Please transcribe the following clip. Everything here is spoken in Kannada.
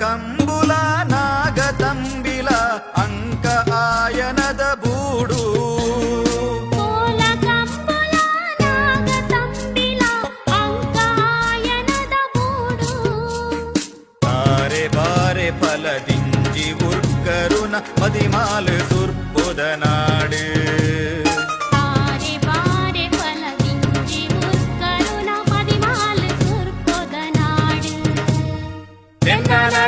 ಕಂಬುಲ ನಾಗತಂಬಿಲ ಅಂಕ ಆಯನದ ಬೂಡು ತಾರೆ ಬಾರೆ ಫಲದಿಂಜಿ ಉರ್ಕರುನ ಮದಿಮಾಲು ಸುರ್ಪುದ ನಾಡು Na na